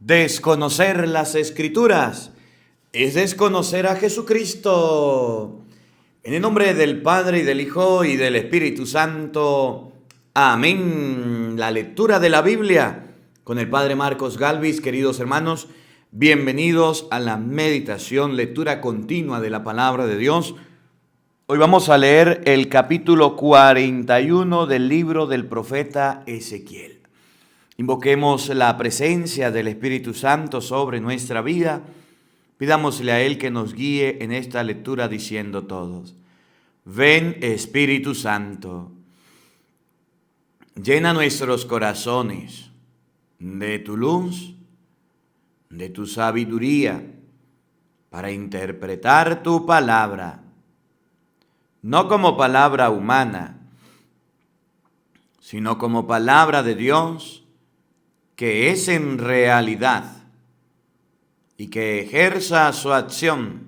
Desconocer las Escrituras es desconocer a Jesucristo. En el nombre del Padre y del Hijo y del Espíritu Santo. Amén. La lectura de la Biblia con el Padre Marcos Galvis. Queridos hermanos, bienvenidos a la meditación, lectura continua de la Palabra de Dios. Hoy vamos a leer el capítulo 41 del libro del profeta Ezequiel. Invoquemos la presencia del Espíritu Santo sobre nuestra vida. Pidámosle a Él que nos guíe en esta lectura diciendo todos: ven Espíritu Santo, llena nuestros corazones de tu luz, de tu sabiduría, para interpretar tu palabra, no como palabra humana, sino como palabra de Dios, que es en realidad y que ejerza su acción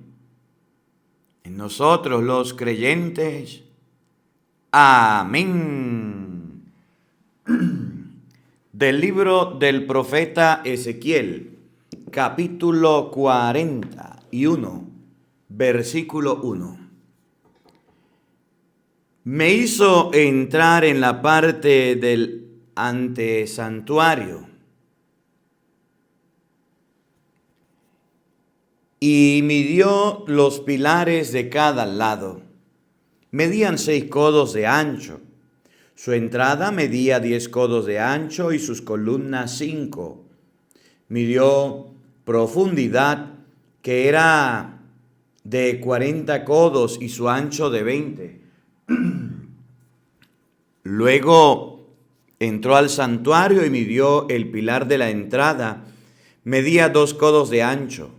en nosotros los creyentes. Amén. Del libro del profeta Ezequiel, capítulo 41, versículo 1. Me hizo entrar en la parte del antesantuario y midió los pilares de cada lado. Medían 6 codos de ancho. Su entrada medía 10 codos de ancho y sus columnas 5. Midió profundidad, que era de 40 codos, y su ancho de 20. Luego entró al santuario y midió el pilar de la entrada. Medía 2 codos de ancho.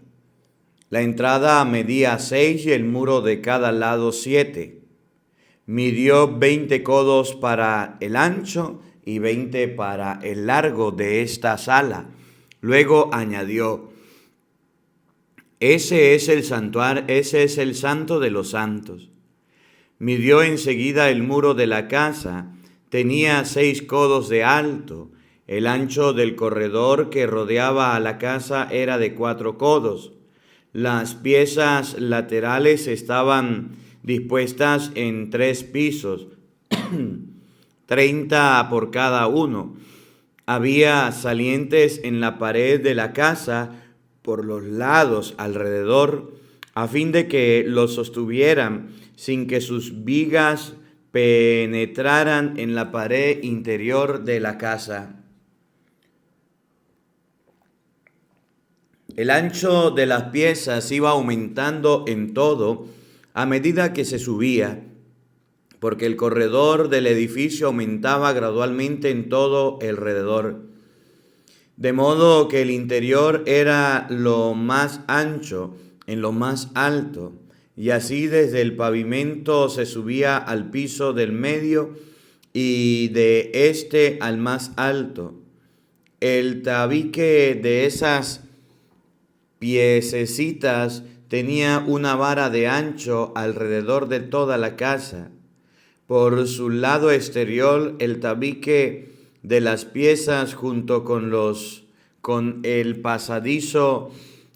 La entrada medía 6 y el muro de cada lado 7. Midió 20 codos para el ancho y 20 para el largo de esta sala. Luego añadió: ese es el santuario, ese es el santo de los santos. Midió enseguida el muro de la casa. Tenía 6 codos de alto. El ancho del corredor que rodeaba a la casa era de 4 codos. Las piezas laterales estaban dispuestas en 3 pisos, 30 por cada uno. Había salientes en la pared de la casa por los lados alrededor, a fin de que los sostuvieran sin que sus vigas penetraran en la pared interior de la casa. El ancho de las piezas iba aumentando en todo a medida que se subía, porque el corredor del edificio aumentaba gradualmente en todo alrededor, de modo que el interior era lo más ancho en lo más alto, y así desde el pavimento se subía al piso del medio y de este al más alto. El tabique de esas piececitas tenía una vara de ancho alrededor de toda la casa. Por su lado exterior, el tabique de las piezas junto con el pasadizo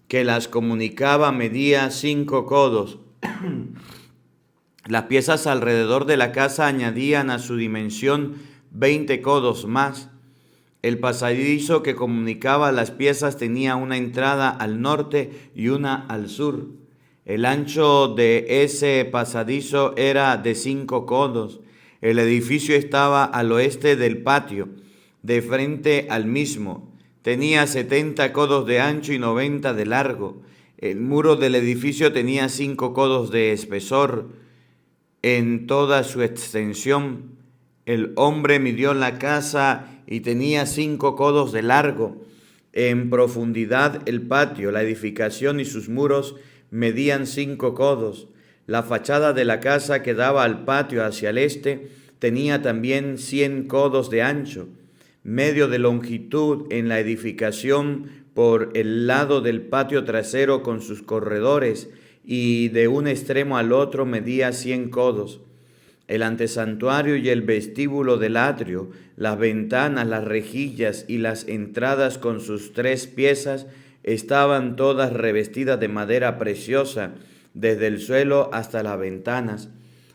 que las comunicaba medía 5 codos. Las piezas alrededor de la casa añadían a su dimensión 20 codos más. El pasadizo que comunicaba las piezas tenía una entrada al norte y una al sur. El ancho de ese pasadizo era de 5 codos. El edificio estaba al oeste del patio, de frente al mismo. Tenía 70 codos de ancho y 90 de largo. El muro del edificio tenía 5 codos de espesor en toda su extensión. El hombre midió la casa y tenía 5 codos de largo. En profundidad el patio, la edificación y sus muros medían 5 codos. La fachada de la casa que daba al patio hacia el este tenía también 100 codos de ancho. Medio de longitud en la edificación por el lado del patio trasero con sus corredores, y de un extremo al otro medía 100 codos. el antesantuario y el vestíbulo del atrio, las ventanas, las rejillas y las entradas con sus 3 piezas estaban todas revestidas de madera preciosa, desde el suelo hasta las ventanas.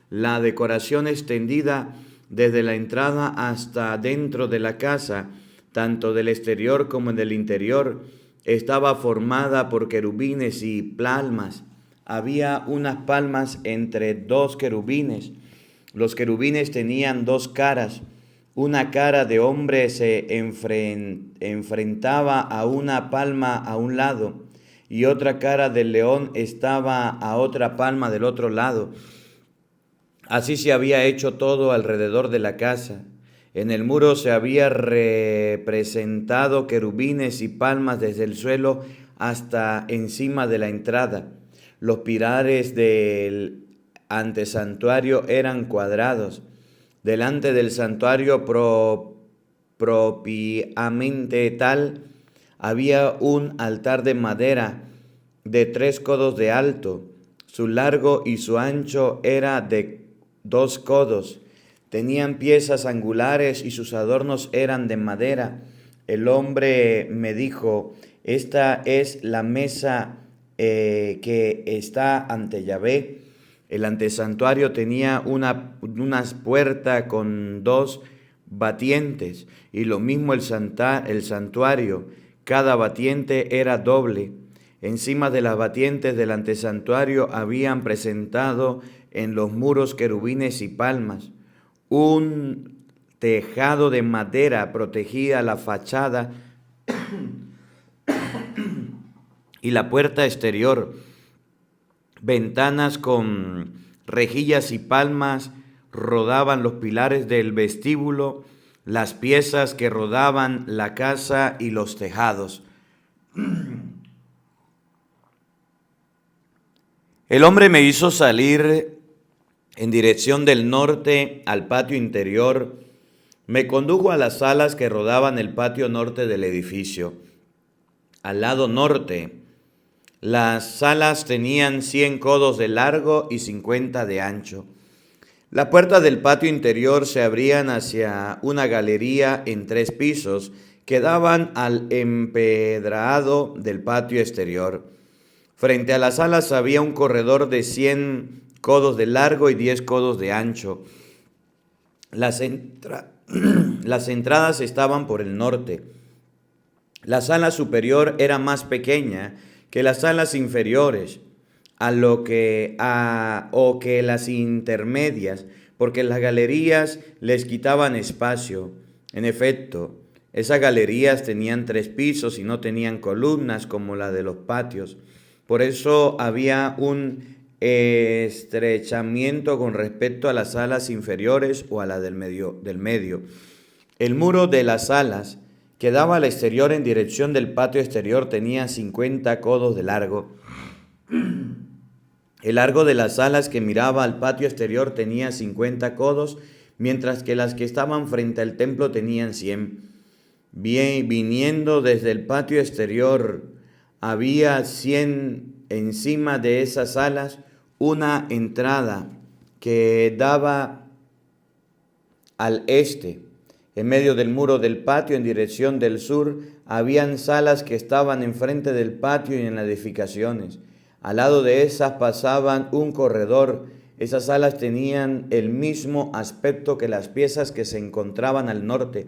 La decoración extendida desde la entrada hasta dentro de la casa, tanto del exterior como del interior, estaba formada por querubines y palmas. Había unas palmas entre 2 querubines. Los querubines tenían 2 caras. Una cara de hombre se enfrentaba a una palma a un lado, y otra cara del león estaba a otra palma del otro lado. Así se había hecho todo alrededor de la casa. En el muro se había representado querubines y palmas desde el suelo hasta encima de la entrada. Los pilares del antesantuario eran cuadrados. Delante del santuario propiamente tal, había un altar de madera de 3 codos de alto. Su largo y su ancho era de 2 codos. Tenían piezas angulares y sus adornos eran de madera. El hombre me dijo: esta es la mesa que está ante Yahvé. El antesantuario tenía unas puertas con 2 batientes, y lo mismo el santuario. Cada batiente era doble. Encima de las batientes del antesantuario habían presentado en los muros querubines y palmas. Un tejado de madera protegía la fachada y la puerta exterior. Ventanas con rejillas y palmas rodaban los pilares del vestíbulo, las piezas que rodaban la casa y los tejados. El hombre me hizo salir en dirección del norte al patio interior. Me condujo a las salas que rodaban el patio norte del edificio. Al lado norte, las salas tenían 100 codos de largo y 50 de ancho. Las puertas del patio interior se abrían hacia una galería en 3 pisos que daban al empedrado del patio exterior. Frente a las salas había un corredor de 100 codos de largo y 10 codos de ancho. Las entradas estaban por el norte. La sala superior era más pequeña que las salas inferiores, o que las intermedias, porque las galerías les quitaban espacio. En efecto, esas galerías tenían 3 pisos y no tenían columnas como la de los patios. Por eso había un estrechamiento con respecto a las salas inferiores o a la del medio. El muro de las salas que daba al exterior en dirección del patio exterior tenía 50 codos de largo. El largo de las salas que miraba al patio exterior tenía 50 codos, mientras que las que estaban frente al templo tenían 100. Bien, viniendo desde el patio exterior, había 100 encima de esas salas, una entrada que daba al este. En medio del muro del patio, en dirección del sur, habían salas que estaban enfrente del patio y en las edificaciones. Al lado de esas pasaban un corredor. Esas salas tenían el mismo aspecto que las piezas que se encontraban al norte.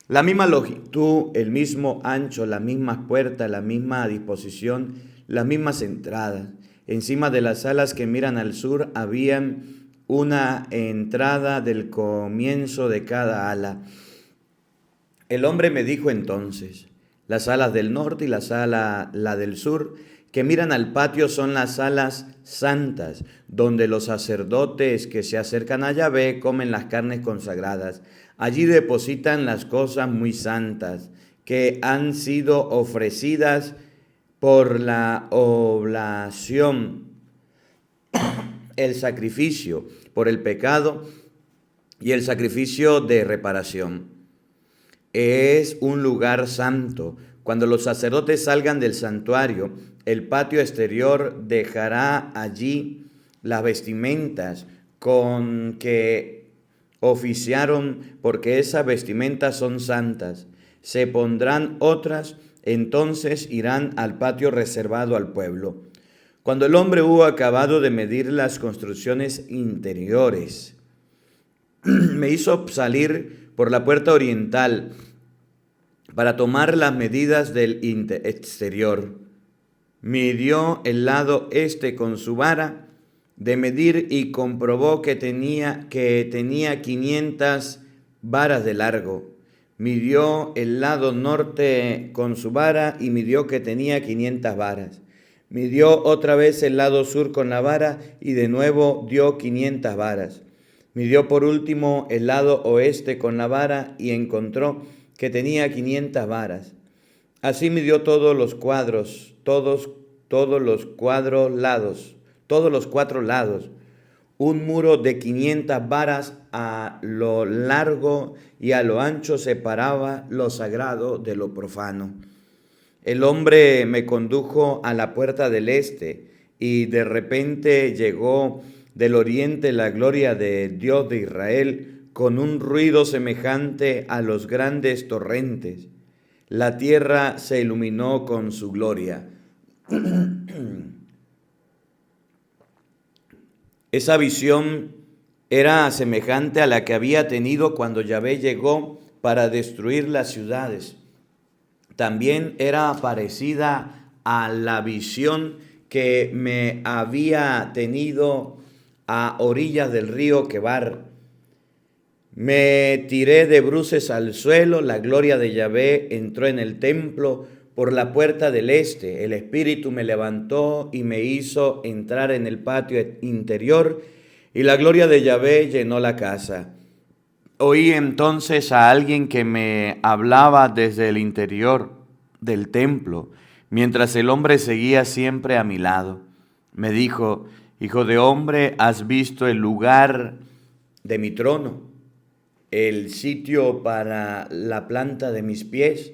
La misma longitud, el mismo ancho, las mismas puertas, la misma disposición, las mismas entradas. Encima de las salas que miran al sur habían una entrada del comienzo de cada ala. El hombre me dijo entonces: las salas del norte y la del sur, que miran al patio, son las salas santas, donde los sacerdotes que se acercan a Yahvé comen las carnes consagradas. Allí depositan las cosas muy santas que han sido ofrecidas por la oblación, el sacrificio por el pecado y el sacrificio de reparación. Es un lugar santo. Cuando los sacerdotes salgan del santuario, el patio exterior dejará allí las vestimentas con que oficiaron, porque esas vestimentas son santas. Se pondrán otras, entonces irán al patio reservado al pueblo. Cuando el hombre hubo acabado de medir las construcciones interiores, me hizo salir por la puerta oriental para tomar las medidas del exterior. Midió el lado este con su vara de medir y comprobó que tenía 500 varas de largo. Midió el lado norte con su vara y midió que tenía 500 varas. Midió otra vez el lado sur con la vara y de nuevo dio 500 varas. Midió por último el lado oeste con la vara y encontró que tenía 500 varas. Así midió todos los cuatro lados, un muro de 500 varas a lo largo y a lo ancho separaba lo sagrado de lo profano. El hombre me condujo a la puerta del este y de repente llegó del oriente la gloria de Dios de Israel con un ruido semejante a los grandes torrentes. La tierra se iluminó con su gloria. Esa visión era semejante a la que había tenido cuando Yahvé llegó para destruir las ciudades. También era parecida a la visión que me había tenido a orillas del río Quebar. Me tiré de bruces al suelo, la gloria de Yahvé entró en el templo por la puerta del este. El Espíritu me levantó y me hizo entrar en el patio interior y la gloria de Yahvé llenó la casa. Oí entonces a alguien que me hablaba desde el interior del templo, mientras el hombre seguía siempre a mi lado. Me dijo: Hijo de hombre, ¿has visto el lugar de mi trono, el sitio para la planta de mis pies?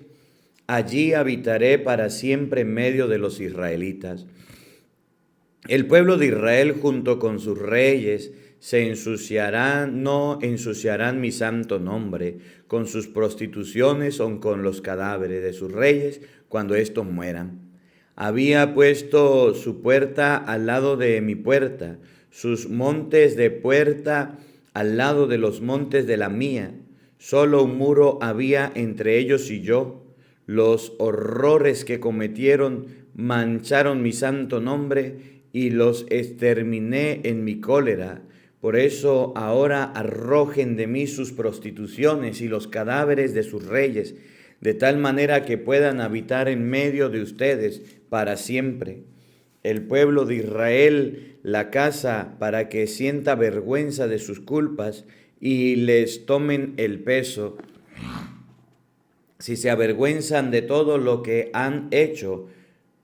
Allí habitaré para siempre en medio de los israelitas. El pueblo de Israel junto con sus reyes se ensuciarán, no ensuciarán mi santo nombre, con sus prostituciones o con los cadáveres de sus reyes cuando éstos mueran. Había puesto su puerta al lado de mi puerta, sus montes de puerta al lado de los montes de la mía. Solo un muro había entre ellos y yo. Los horrores que cometieron mancharon mi santo nombre y los exterminé en mi cólera. Por eso ahora arrojen de mí sus prostituciones y los cadáveres de sus reyes, de tal manera que puedan habitar en medio de ustedes para siempre. El pueblo de Israel, la casa, para que sienta vergüenza de sus culpas y les tomen el peso. Si se avergüenzan de todo lo que han hecho,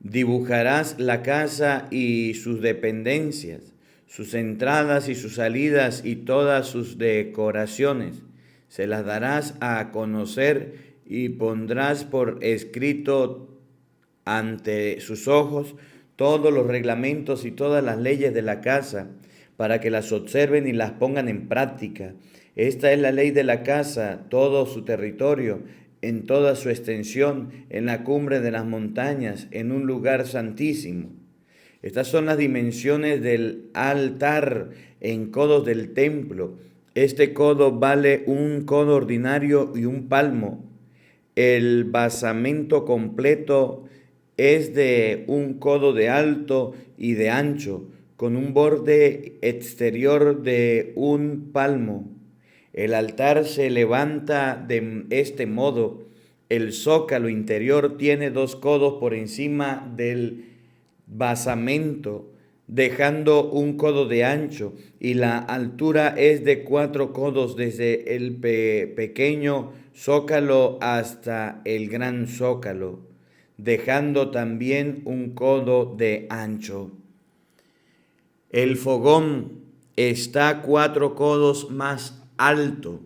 dibujarás la casa y sus dependencias, sus entradas y sus salidas y todas sus decoraciones. Se las darás a conocer y pondrás por escrito ante sus ojos todos los reglamentos y todas las leyes de la casa, para que las observen y las pongan en práctica. Esta es la ley de la casa, todo su territorio, en toda su extensión, en la cumbre de las montañas, en un lugar santísimo. Estas son las dimensiones del altar en codos del templo. Este codo vale un codo ordinario y un palmo. El basamento completo es de un codo de alto y de ancho, con un borde exterior de un palmo. El altar se levanta de este modo. El zócalo interior tiene 2 codos por encima del basamento, dejando un codo de ancho, y la altura es de 4 codos desde el pequeño zócalo hasta el gran zócalo, dejando también un codo de ancho. El fogón está 4 codos más alto,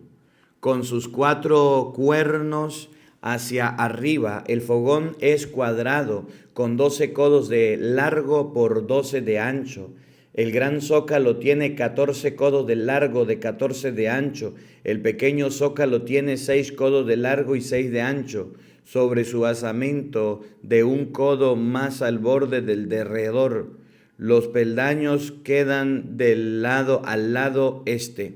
con sus 4 cuernos hacia arriba. El fogón es cuadrado, con 12 codos de largo por 12 de ancho. El gran zócalo tiene 14 codos de largo, de 14 de ancho. El pequeño zócalo tiene 6 codos de largo y 6 de ancho. Sobre su basamento, de un codo más al borde del derredor. Los peldaños quedan del lado al lado este.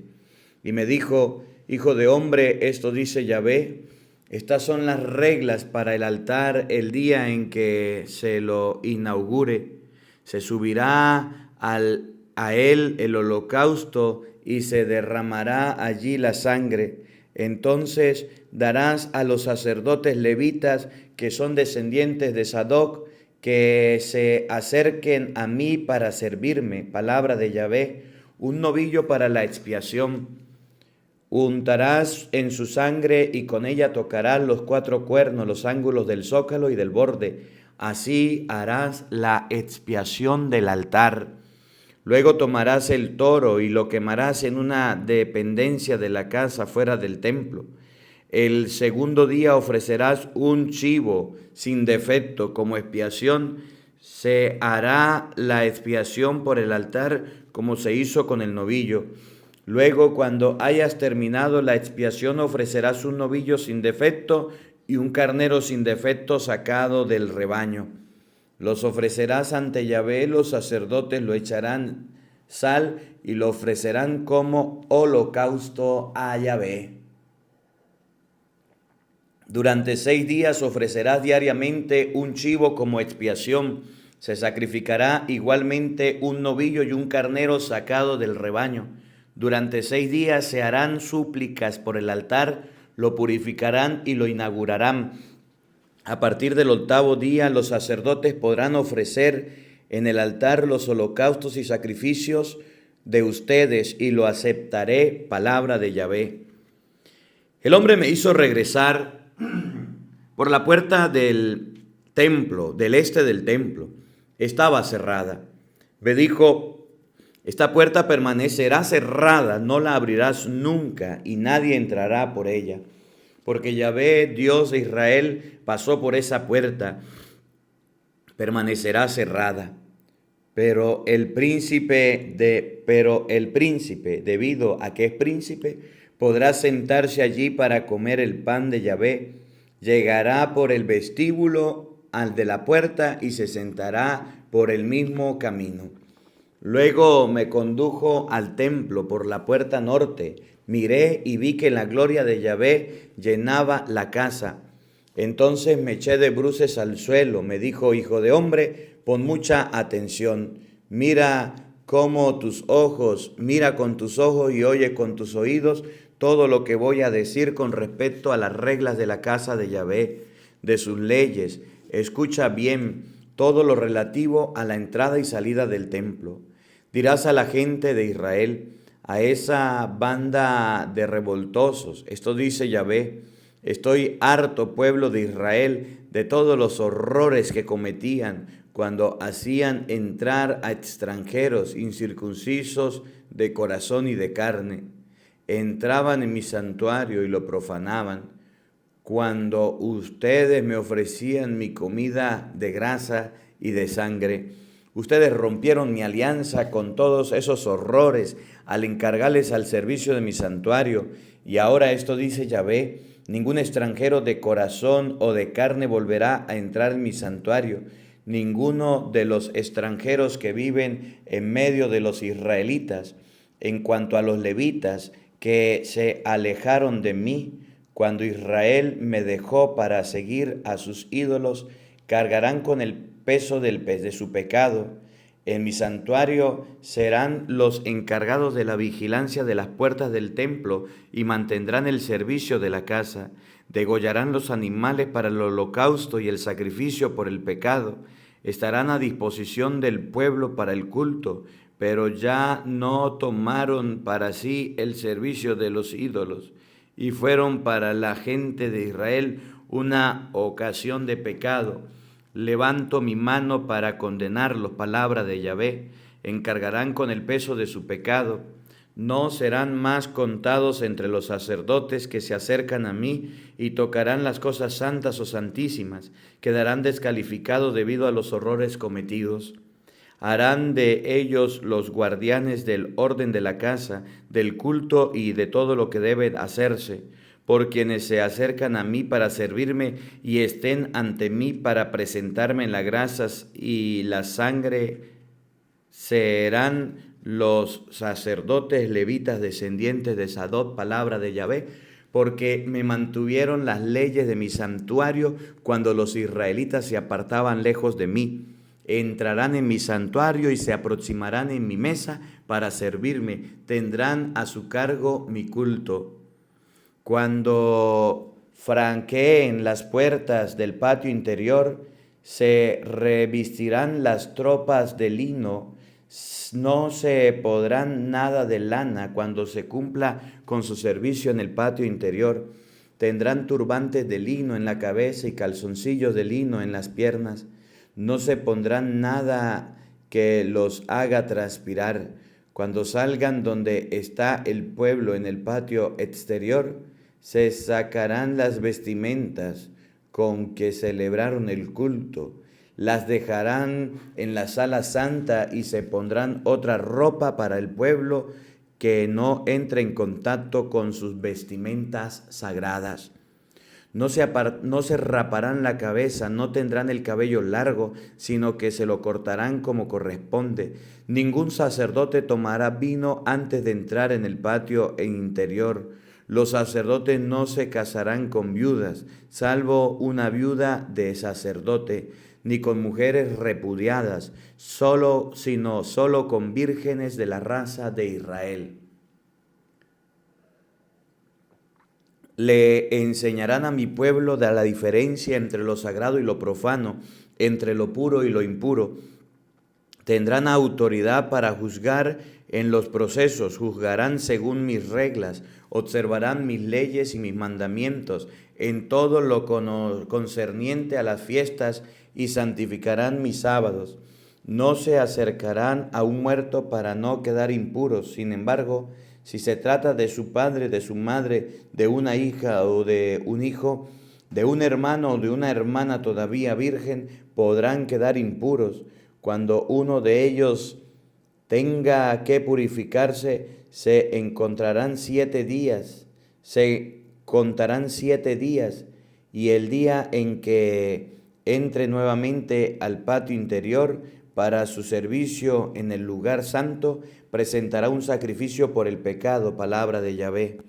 Y me dijo: hijo de hombre, esto dice Yahvé: estas son las reglas para el altar el día en que se lo inaugure. Se subirá a él el holocausto y se derramará allí la sangre. Entonces darás a los sacerdotes levitas, que son descendientes de Sadoc, que se acerquen a mí para servirme, palabra de Yahvé, un novillo para la expiación. Untarás en su sangre y con ella tocarás los 4 cuernos, los ángulos del zócalo y del borde. Así harás la expiación del altar. Luego tomarás el toro y lo quemarás en una dependencia de la casa fuera del templo. El segundo día ofrecerás un chivo sin defecto como expiación. Se hará la expiación por el altar como se hizo con el novillo. Luego, cuando hayas terminado la expiación, ofrecerás un novillo sin defecto y un carnero sin defecto sacado del rebaño. Los ofrecerás ante Yahvé, los sacerdotes lo echarán sal y lo ofrecerán como holocausto a Yahvé. Durante 6 días ofrecerás diariamente un chivo como expiación. Se sacrificará igualmente un novillo y un carnero sacado del rebaño. Durante 6 días se harán súplicas por el altar, lo purificarán y lo inaugurarán. A partir del 8º día los sacerdotes podrán ofrecer en el altar los holocaustos y sacrificios de ustedes, y lo aceptaré, palabra de Yahvé. El hombre me hizo regresar por la puerta del templo, del este del templo. Estaba cerrada. Me dijo: esta puerta permanecerá cerrada, no la abrirás nunca, y nadie entrará por ella. Porque Yahvé, Dios de Israel, pasó por esa puerta, permanecerá cerrada. Pero el príncipe, debido a que es príncipe, podrá sentarse allí para comer el pan de Yahvé. Llegará por el vestíbulo al de la puerta y se sentará por el mismo camino. Luego me condujo al templo por la puerta norte. Miré y vi que la gloria de Yahvé llenaba la casa. Entonces me eché de bruces al suelo. Me dijo: hijo de hombre, pon mucha atención. Mira con tus ojos y oye con tus oídos todo lo que voy a decir con respecto a las reglas de la casa de Yahvé, de sus leyes. Escucha bien todo lo relativo a la entrada y salida del templo. Dirás a la gente de Israel, a esa banda de revoltosos: esto dice Yahvé: estoy harto, pueblo de Israel, de todos los horrores que cometían cuando hacían entrar a extranjeros incircuncisos de corazón y de carne. Entraban en mi santuario y lo profanaban. Cuando ustedes me ofrecían mi comida de grasa y de sangre, ustedes rompieron mi alianza con todos esos horrores al encargarles al servicio de mi santuario. Y ahora esto dice Yahvé: ningún extranjero de corazón o de carne volverá a entrar en mi santuario. Ninguno de los extranjeros que viven en medio de los israelitas. En cuanto a los levitas que se alejaron de mí, cuando Israel me dejó para seguir a sus ídolos, cargarán con el peso de su pecado. En mi santuario serán los encargados de la vigilancia de las puertas del templo y mantendrán el servicio de la casa. Degollarán los animales para el holocausto y el sacrificio por el pecado. Estarán a disposición del pueblo para el culto, pero ya no tomaron para sí el servicio de los ídolos, y fueron para la gente de Israel una ocasión de pecado. Levanto mi mano para condenarlos, palabra de Yahvé. Encargarán con el peso de su pecado. No serán más contados entre los sacerdotes que se acercan a mí y tocarán las cosas santas o santísimas. Quedarán descalificados debido a los horrores cometidos. Harán de ellos los guardianes del orden de la casa, del culto y de todo lo que debe hacerse, por quienes se acercan a mí para servirme y estén ante mí para presentarme en las grasas y la sangre, serán los sacerdotes levitas descendientes de Sadoc, palabra de Yahvé, porque me mantuvieron las leyes de mi santuario cuando los israelitas se apartaban lejos de mí. Entrarán en mi santuario y se aproximarán en mi mesa para servirme. Tendrán a su cargo mi culto. Cuando franqueen las puertas del patio interior, se revestirán las tropas de lino. No se podrán nada de lana cuando se cumpla con su servicio en el patio interior. Tendrán turbantes de lino en la cabeza y calzoncillos de lino en las piernas. No se pondrán nada que los haga transpirar. Cuando salgan donde está el pueblo en el patio exterior, se sacarán las vestimentas con que celebraron el culto, las dejarán en la sala santa y se pondrán otra ropa para el pueblo que no entre en contacto con sus vestimentas sagradas. No se raparán la cabeza, no tendrán el cabello largo, sino que se lo cortarán como corresponde. Ningún sacerdote tomará vino antes de entrar en el patio interior. Los sacerdotes no se casarán con viudas, salvo una viuda de sacerdote, ni con mujeres repudiadas, sino solo con vírgenes de la raza de Israel. Le enseñarán a mi pueblo de la diferencia entre lo sagrado y lo profano, entre lo puro y lo impuro. Tendrán autoridad para juzgar en los procesos, juzgarán según mis reglas, observarán mis leyes y mis mandamientos en todo lo concerniente a las fiestas y santificarán mis sábados. No se acercarán a un muerto para no quedar impuros. Sin embargo, si se trata de su padre, de su madre, de una hija o de un hijo, de un hermano o de una hermana todavía virgen, podrán quedar impuros. Cuando uno de ellos tenga que purificarse, se contarán 7 días, y el día en que entre nuevamente al patio interior para su servicio en el lugar santo, presentará un sacrificio por el pecado, palabra de Yahvé.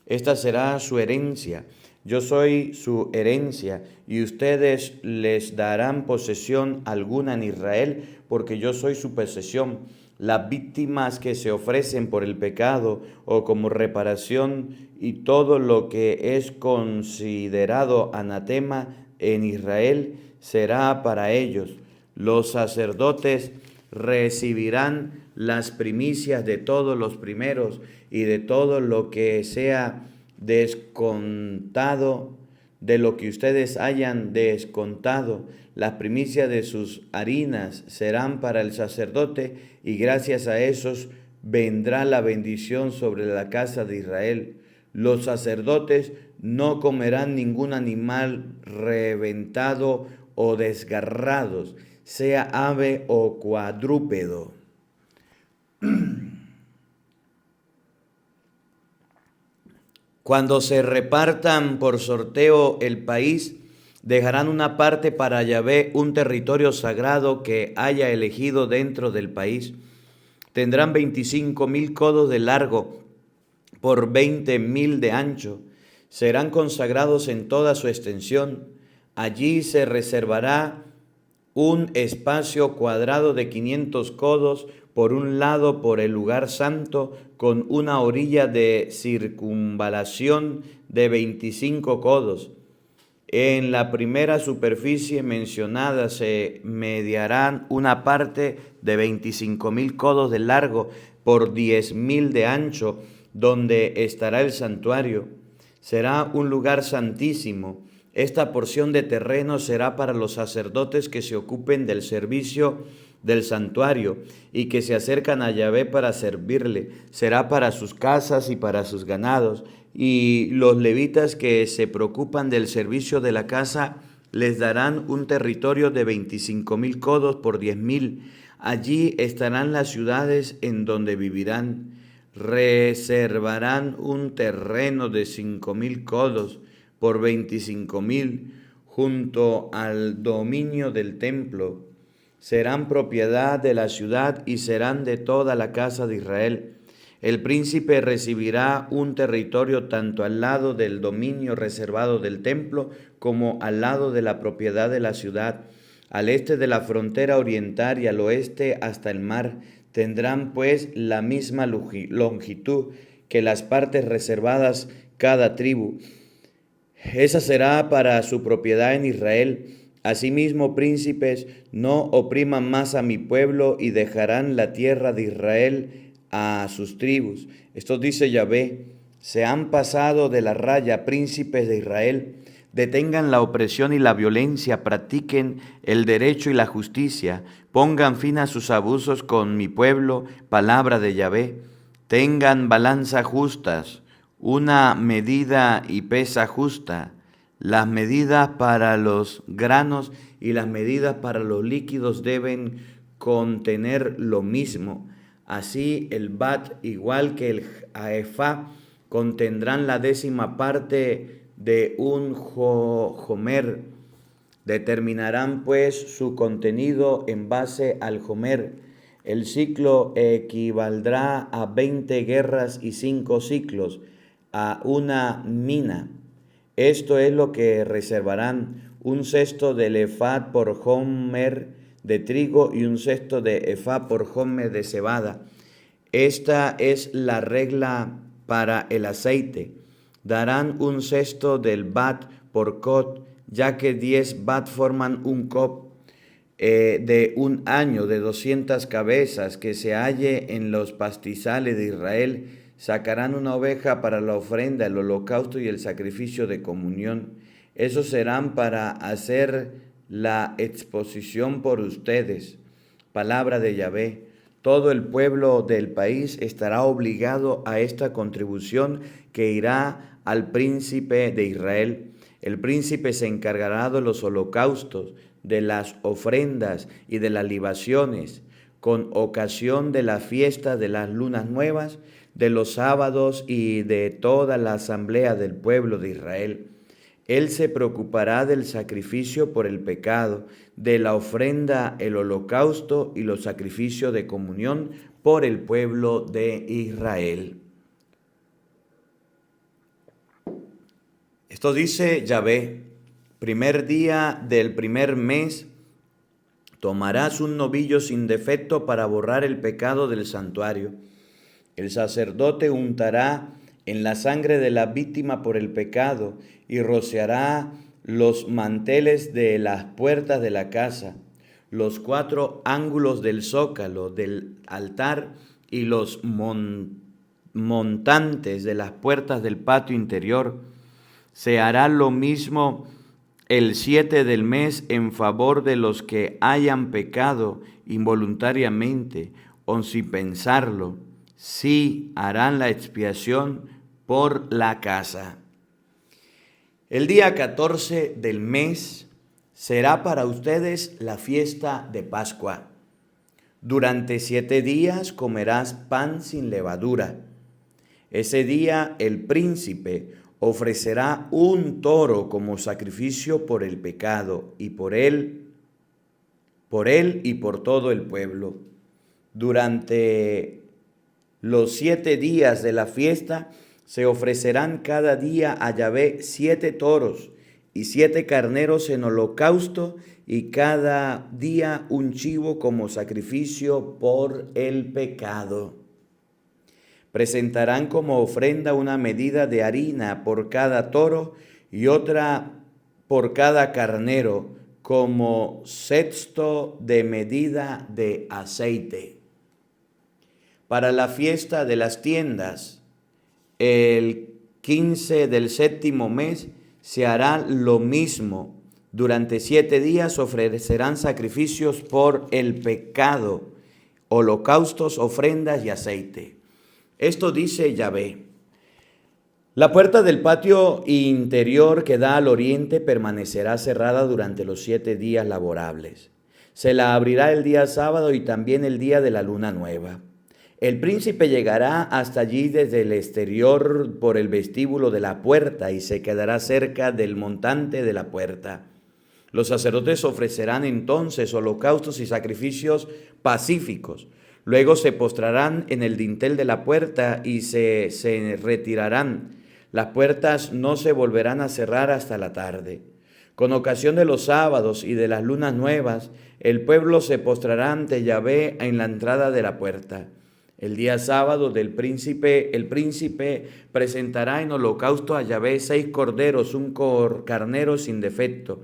Esta será su herencia. Yo soy su herencia, y ustedes les darán posesión alguna en Israel, porque yo soy su posesión. Las víctimas que se ofrecen por el pecado o como reparación y todo lo que es considerado anatema en Israel será para ellos. Los sacerdotes recibirán las primicias de todos los primeros y de todo lo que sea descontado, de lo que ustedes hayan descontado. Las primicias de sus harinas serán para el sacerdote, y gracias a esos vendrá la bendición sobre la casa de Israel. Los sacerdotes no comerán ningún animal reventado o desgarrados, sea ave o cuadrúpedo. Cuando se repartan por sorteo el país, dejarán una parte para Yahvé, un territorio sagrado que haya elegido dentro del país. Tendrán 25,000 codos de largo por 20,000 de ancho. Serán consagrados en toda su extensión. Allí se reservará un espacio cuadrado de 500 codos por un lado por el lugar santo, con una orilla de circunvalación de 25 codos. En la primera superficie mencionada se mediarán una parte de 25,000 codos de largo por 10,000 de ancho, donde estará el santuario. Será un lugar santísimo. Esta porción de terreno será para los sacerdotes que se ocupen del servicio del santuario y que se acercan a Yahvé para servirle. Será para sus casas y para sus ganados. Y los levitas que se preocupan del servicio de la casa les darán un territorio de 25,000 codos por 10,000. Allí estarán las ciudades en donde vivirán. Reservarán un terreno de 5,000 codos por 25,000 junto al dominio del templo. Serán propiedad de la ciudad y serán de toda la casa de Israel. El príncipe recibirá un territorio tanto al lado del dominio reservado del templo como al lado de la propiedad de la ciudad, al este de la frontera oriental y al oeste hasta el mar. Tendrán pues la misma longitud que las partes reservadas cada tribu. Esa será para su propiedad en Israel. Asimismo, príncipes, no opriman más a mi pueblo y dejarán la tierra de Israel a sus tribus. Esto dice Yahvé: se han pasado de la raya, príncipes de Israel. Detengan la opresión y la violencia, practiquen el derecho y la justicia, pongan fin a sus abusos con mi pueblo, palabra de Yahvé. Tengan balanzas justas, una medida y pesa justa, las medidas para los granos y las medidas para los líquidos deben contener lo mismo. Así el bat igual que el efá contendrán la 10ª parte de un homer. Determinarán pues su contenido en base al homer. El ciclo equivaldrá a 20 guerras y 5 ciclos, a una mina. Esto es lo que reservarán: un cesto del efá por homer de trigo y un cesto de efá por homer de cebada. Esta es la regla para el aceite. Darán un cesto del bat por cot, ya que 10 bat forman un cop de un año de 200 cabezas que se halle en los pastizales de Israel. Sacarán una oveja para la ofrenda, el holocausto y el sacrificio de comunión. Esos serán para hacer la exposición por ustedes. Palabra de Yahvé. Todo el pueblo del país estará obligado a esta contribución que irá al príncipe de Israel. El príncipe se encargará de los holocaustos, de las ofrendas y de las libaciones, con ocasión de la fiesta de las lunas nuevas, de los sábados y de toda la asamblea del pueblo de Israel. Él se preocupará del sacrificio por el pecado, de la ofrenda, el holocausto y los sacrificios de comunión por el pueblo de Israel. Esto dice Yahvé: primer día del primer mes tomarás un novillo sin defecto para borrar el pecado del santuario. El sacerdote untará en la sangre de la víctima por el pecado y rociará los manteles de las puertas de la casa, los 4 ángulos del zócalo del altar y los montantes de las puertas del patio interior. Se hará lo mismo el 7 del mes en favor de los que hayan pecado involuntariamente o sin pensarlo. Sí harán la expiación por la casa. El día 14 del mes será para ustedes la fiesta de Pascua. Durante 7 días comerás pan sin levadura. Ese día el príncipe ofrecerá un toro como sacrificio por el pecado y por él y por todo el pueblo. Durante los 7 días de la fiesta se ofrecerán cada día a Yahvé 7 toros y 7 carneros en holocausto y cada día un chivo como sacrificio por el pecado. Presentarán como ofrenda una medida de harina por cada toro y otra por cada carnero, como sexto de medida de aceite. Para la fiesta de las tiendas, el 15 del 7º mes, se hará lo mismo. Durante 7 días ofrecerán sacrificios por el pecado, holocaustos, ofrendas y aceite. Esto dice Yahvé: La puerta del patio interior que da al oriente permanecerá cerrada durante los 7 días laborables. Se la abrirá el día sábado y también el día de la luna nueva. El príncipe llegará hasta allí desde el exterior por el vestíbulo de la puerta y se quedará cerca del montante de la puerta. Los sacerdotes ofrecerán entonces holocaustos y sacrificios pacíficos. Luego se postrarán en el dintel de la puerta y se retirarán. Las puertas no se volverán a cerrar hasta la tarde. Con ocasión de los sábados y de las lunas nuevas, el pueblo se postrará ante Yahvé en la entrada de la puerta. El día sábado el príncipe presentará en holocausto a Yahvé 6 corderos, un carnero sin defecto.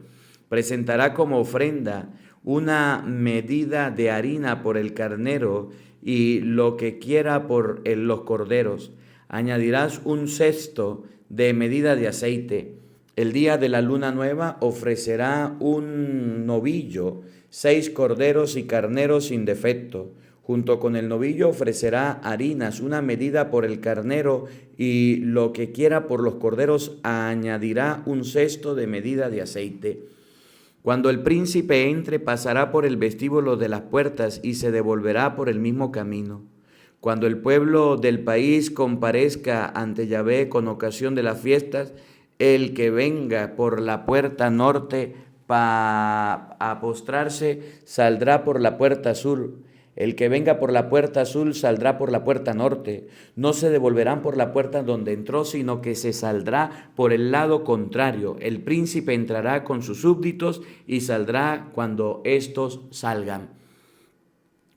Presentará como ofrenda una medida de harina por el carnero y lo que quiera por los corderos. Añadirás un cesto de medida de aceite. El día de la luna nueva ofrecerá un novillo, 6 corderos y carneros sin defecto. Junto con el novillo ofrecerá harinas, una medida por el carnero y lo que quiera por los corderos. Añadirá un cesto de medida de aceite. Cuando el príncipe entre, pasará por el vestíbulo de las puertas y se devolverá por el mismo camino. Cuando el pueblo del país comparezca ante Yahvé con ocasión de las fiestas, el que venga por la puerta norte a postrarse saldrá por la puerta sur. El que venga por la puerta sur saldrá por la puerta norte. No se devolverán por la puerta donde entró, sino que se saldrá por el lado contrario. El príncipe entrará con sus súbditos y saldrá cuando éstos salgan.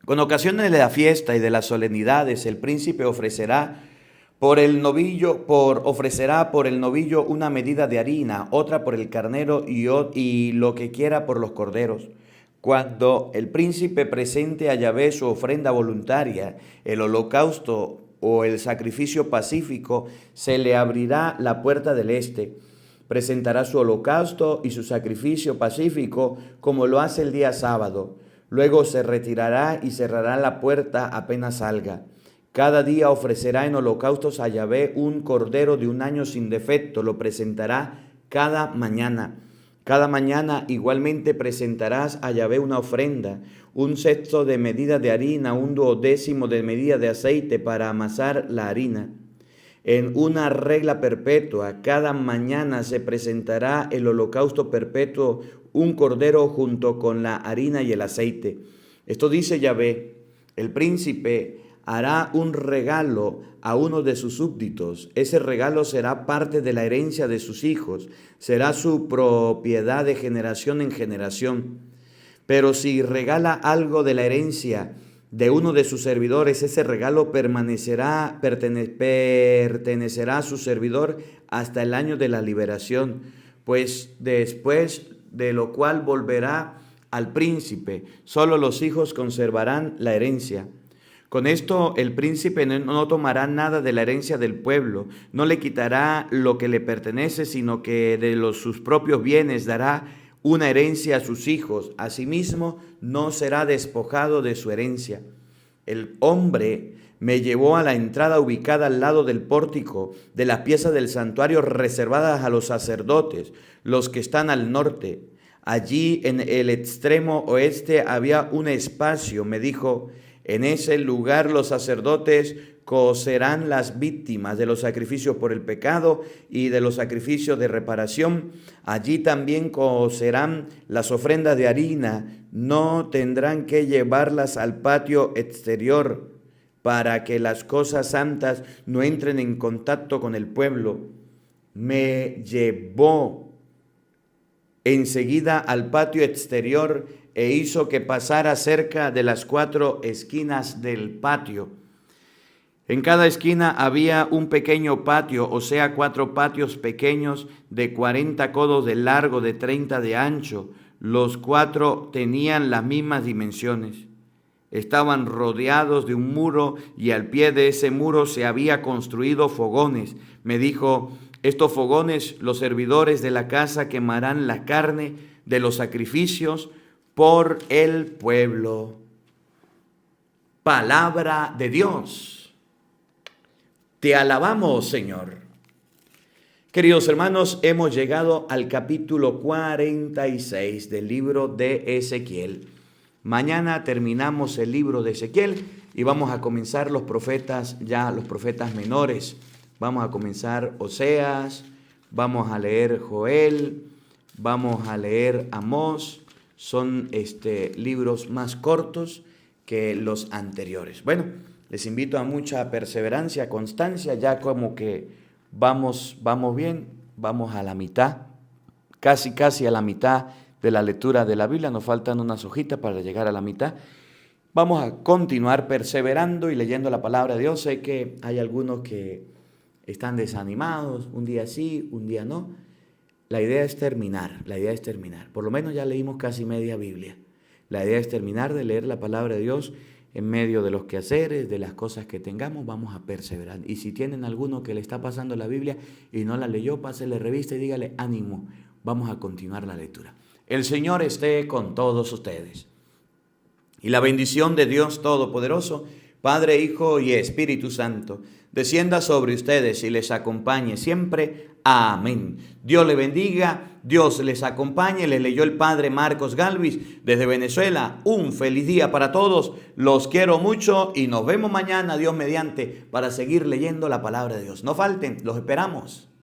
Con ocasión de la fiesta y de las solemnidades, el príncipe ofrecerá por el novillo una medida de harina, otra por el carnero y lo que quiera por los corderos. Cuando el príncipe presente a Yahvé su ofrenda voluntaria, el holocausto o el sacrificio pacífico, se le abrirá la puerta del este. Presentará su holocausto y su sacrificio pacífico como lo hace el día sábado. Luego se retirará y cerrará la puerta apenas salga. Cada día ofrecerá en holocaustos a Yahvé un cordero de un año sin defecto. Lo presentará cada mañana. Cada mañana igualmente presentarás a Yahvé una ofrenda, un sexto de medida de harina, un duodécimo de medida de aceite para amasar la harina. En una regla perpetua, cada mañana se presentará el holocausto perpetuo, un cordero junto con la harina y el aceite. Esto dice Yahvé: el príncipe hará un regalo a uno de sus súbditos. Ese regalo será parte de la herencia de sus hijos, será su propiedad de generación en generación. Pero si regala algo de la herencia de uno de sus servidores, ese regalo pertenecerá a su servidor hasta el año de la liberación, pues después de lo cual volverá al príncipe. Solo los hijos conservarán la herencia. Con esto el príncipe no tomará nada de la herencia del pueblo, no le quitará lo que le pertenece, sino que de sus propios bienes dará una herencia a sus hijos. Asimismo, no será despojado de su herencia. El hombre me llevó a la entrada ubicada al lado del pórtico de las piezas del santuario reservadas a los sacerdotes, los que están al norte. Allí en el extremo oeste había un espacio. Me dijo: en ese lugar los sacerdotes cocerán las víctimas de los sacrificios por el pecado y de los sacrificios de reparación. Allí también cocerán las ofrendas de harina. No tendrán que llevarlas al patio exterior para que las cosas santas no entren en contacto con el pueblo. Me llevó enseguida al patio exterior e hizo que pasara cerca de las 4 esquinas del patio. En cada esquina había un pequeño patio, o sea, 4 patios pequeños de 40 codos de largo, de 30 de ancho. Los 4 tenían las mismas dimensiones. Estaban rodeados de un muro y al pie de ese muro se había construido fogones. Me dijo: estos fogones, los servidores de la casa quemarán la carne de los sacrificios por el pueblo. Palabra de Dios. Te alabamos, Señor. Queridos hermanos, hemos llegado al capítulo 46 del libro de Ezequiel. Mañana terminamos el libro de Ezequiel y vamos a comenzar los profetas menores. Vamos a comenzar Oseas, vamos a leer Joel, vamos a leer Amós. Son libros más cortos que los anteriores. Bueno, les invito a mucha perseverancia, constancia, ya como que vamos bien, vamos a la mitad, casi a la mitad de la lectura de la Biblia, nos faltan unas hojitas para llegar a la mitad. Vamos a continuar perseverando y leyendo la palabra de Dios. Sé que hay algunos que están desanimados, un día sí, un día no. La idea es terminar. Por lo menos ya leímos casi media Biblia. La idea es terminar de leer la palabra de Dios en medio de los quehaceres, de las cosas que tengamos, vamos a perseverar. Y si tienen alguno que le está pasando la Biblia y no la leyó, pásele revista y dígale, ánimo, vamos a continuar la lectura. El Señor esté con todos ustedes. Y la bendición de Dios Todopoderoso, Padre, Hijo y Espíritu Santo, descienda sobre ustedes y les acompañe siempre. Amén. Dios le bendiga, Dios les acompañe. Les leyó el Padre Marcos Galvis desde Venezuela. Un feliz día para todos. Los quiero mucho y nos vemos mañana, Dios mediante, para seguir leyendo la palabra de Dios. No falten, los esperamos.